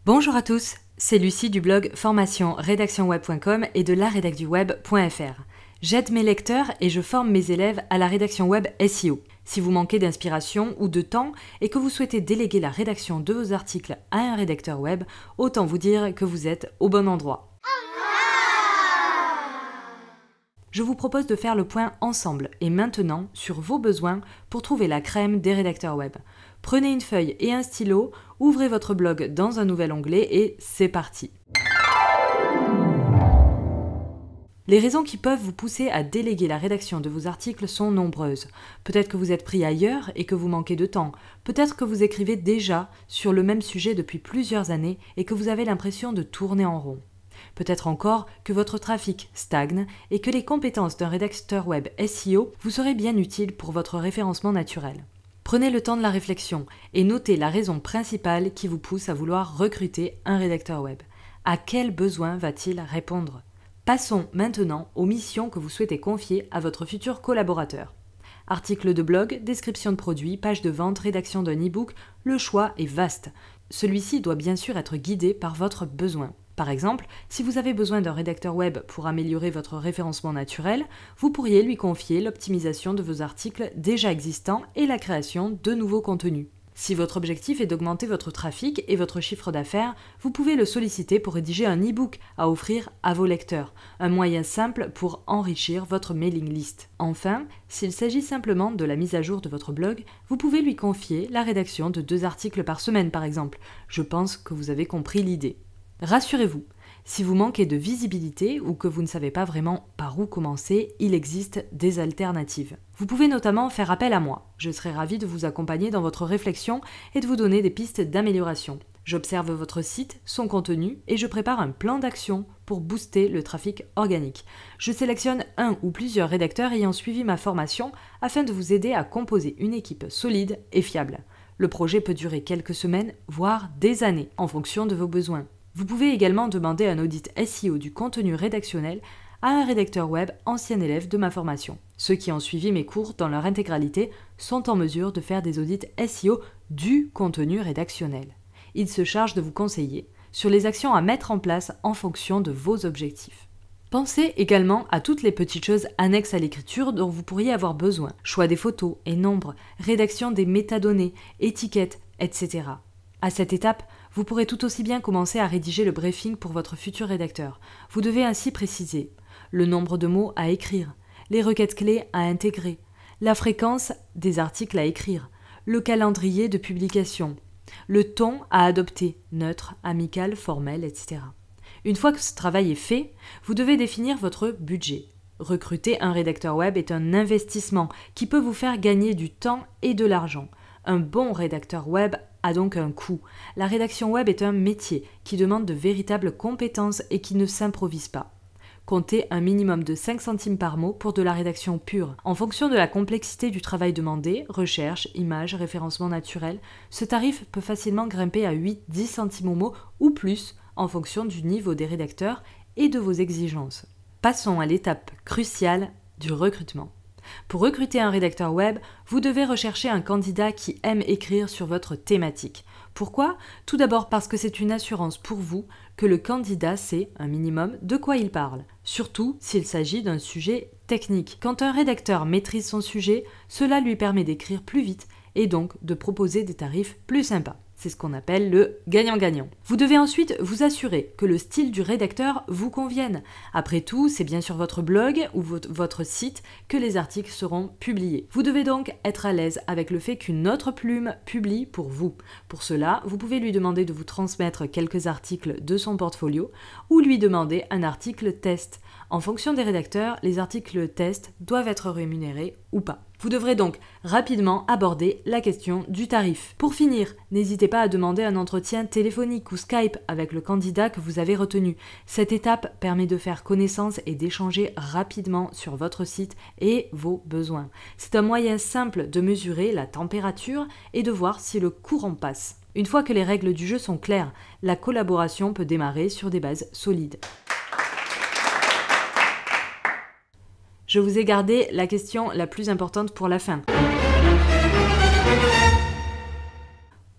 Bonjour à tous, c'est Lucie du blog formation-rédaction-web.com et de laredacduweb.fr. J'aide mes lecteurs et je forme mes élèves à la rédaction web SEO. Si vous manquez d'inspiration ou de temps et que vous souhaitez déléguer la rédaction de vos articles à un rédacteur web, autant vous dire que vous êtes au bon endroit. Je vous propose de faire le point ensemble et maintenant sur vos besoins pour trouver la crème des rédacteurs web. Prenez une feuille et un stylo, ouvrez votre blog dans un nouvel onglet et c'est parti. Les raisons qui peuvent vous pousser à déléguer la rédaction de vos articles sont nombreuses. Peut-être que vous êtes pris ailleurs et que vous manquez de temps. Peut-être que vous écrivez déjà sur le même sujet depuis plusieurs années et que vous avez l'impression de tourner en rond. Peut-être encore que votre trafic stagne et que les compétences d'un rédacteur web SEO vous seraient bien utiles pour votre référencement naturel. Prenez le temps de la réflexion et notez la raison principale qui vous pousse à vouloir recruter un rédacteur web. À quel besoin va-t-il répondre ? Passons maintenant aux missions que vous souhaitez confier à votre futur collaborateur. Articles de blog, description de produits, page de vente, rédaction d'un e-book, le choix est vaste. Celui-ci doit bien sûr être guidé par votre besoin. Par exemple, si vous avez besoin d'un rédacteur web pour améliorer votre référencement naturel, vous pourriez lui confier l'optimisation de vos articles déjà existants et la création de nouveaux contenus. Si votre objectif est d'augmenter votre trafic et votre chiffre d'affaires, vous pouvez le solliciter pour rédiger un e-book à offrir à vos lecteurs, un moyen simple pour enrichir votre mailing list. Enfin, s'il s'agit simplement de la mise à jour de votre blog, vous pouvez lui confier la rédaction de 2 articles par semaine par exemple. Je pense que vous avez compris l'idée. Rassurez-vous, si vous manquez de visibilité ou que vous ne savez pas vraiment par où commencer, il existe des alternatives. Vous pouvez notamment faire appel à moi. Je serai ravie de vous accompagner dans votre réflexion et de vous donner des pistes d'amélioration. J'observe votre site, son contenu et je prépare un plan d'action pour booster le trafic organique. Je sélectionne un ou plusieurs rédacteurs ayant suivi ma formation afin de vous aider à composer une équipe solide et fiable. Le projet peut durer quelques semaines, voire des années, en fonction de vos besoins. Vous pouvez également demander un audit SEO du contenu rédactionnel à un rédacteur web ancien élève de ma formation. Ceux qui ont suivi mes cours dans leur intégralité sont en mesure de faire des audits SEO du contenu rédactionnel. Ils se chargent de vous conseiller sur les actions à mettre en place en fonction de vos objectifs. Pensez également à toutes les petites choses annexes à l'écriture dont vous pourriez avoir besoin. Choix des photos et nombres, rédaction des métadonnées, étiquettes, etc. À cette étape, vous pourrez tout aussi bien commencer à rédiger le briefing pour votre futur rédacteur. Vous devez ainsi préciser le nombre de mots à écrire, les requêtes clés à intégrer, la fréquence des articles à écrire, le calendrier de publication, le ton à adopter, neutre, amical, formel, etc. Une fois que ce travail est fait, vous devez définir votre budget. Recruter un rédacteur web est un investissement qui peut vous faire gagner du temps et de l'argent. Un bon rédacteur web a donc un coût. La rédaction web est un métier qui demande de véritables compétences et qui ne s'improvise pas. Comptez un minimum de 5 centimes par mot pour de la rédaction pure. En fonction de la complexité du travail demandé, recherche, images, référencement naturel, ce tarif peut facilement grimper à 8-10 centimes au mot ou plus en fonction du niveau des rédacteurs et de vos exigences. Passons à l'étape cruciale du recrutement. Pour recruter un rédacteur web, vous devez rechercher un candidat qui aime écrire sur votre thématique. Pourquoi ? Tout d'abord parce que c'est une assurance pour vous que le candidat sait, un minimum, de quoi il parle. Surtout s'il s'agit d'un sujet technique. Quand un rédacteur maîtrise son sujet, cela lui permet d'écrire plus vite et donc de proposer des tarifs plus sympas. C'est ce qu'on appelle le gagnant-gagnant. Vous devez ensuite vous assurer que le style du rédacteur vous convienne. Après tout, c'est bien sur votre blog ou votre site que les articles seront publiés. Vous devez donc être à l'aise avec le fait qu'une autre plume publie pour vous. Pour cela, vous pouvez lui demander de vous transmettre quelques articles de son portfolio ou lui demander un article test. En fonction des rédacteurs, les articles test doivent être rémunérés ou pas. Vous devrez donc rapidement aborder la question du tarif. Pour finir, n'hésitez pas à demander un entretien téléphonique ou Skype avec le candidat que vous avez retenu. Cette étape permet de faire connaissance et d'échanger rapidement sur votre site et vos besoins. C'est un moyen simple de mesurer la température et de voir si le courant passe. Une fois que les règles du jeu sont claires, la collaboration peut démarrer sur des bases solides. Je vous ai gardé la question la plus importante pour la fin.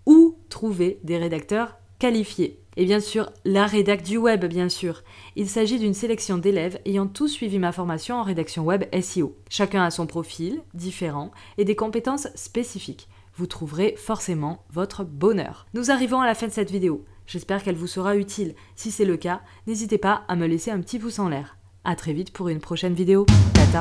Où trouver des rédacteurs qualifiés? Et bien sûr, la rédac du web, bien sûr. Il s'agit d'une sélection d'élèves ayant tous suivi ma formation en rédaction web SEO. Chacun a son profil, différent, et des compétences spécifiques. Vous trouverez forcément votre bonheur. Nous arrivons à la fin de cette vidéo. J'espère qu'elle vous sera utile. Si c'est le cas, n'hésitez pas à me laisser un petit pouce en l'air. À très vite pour une prochaine vidéo. Tata.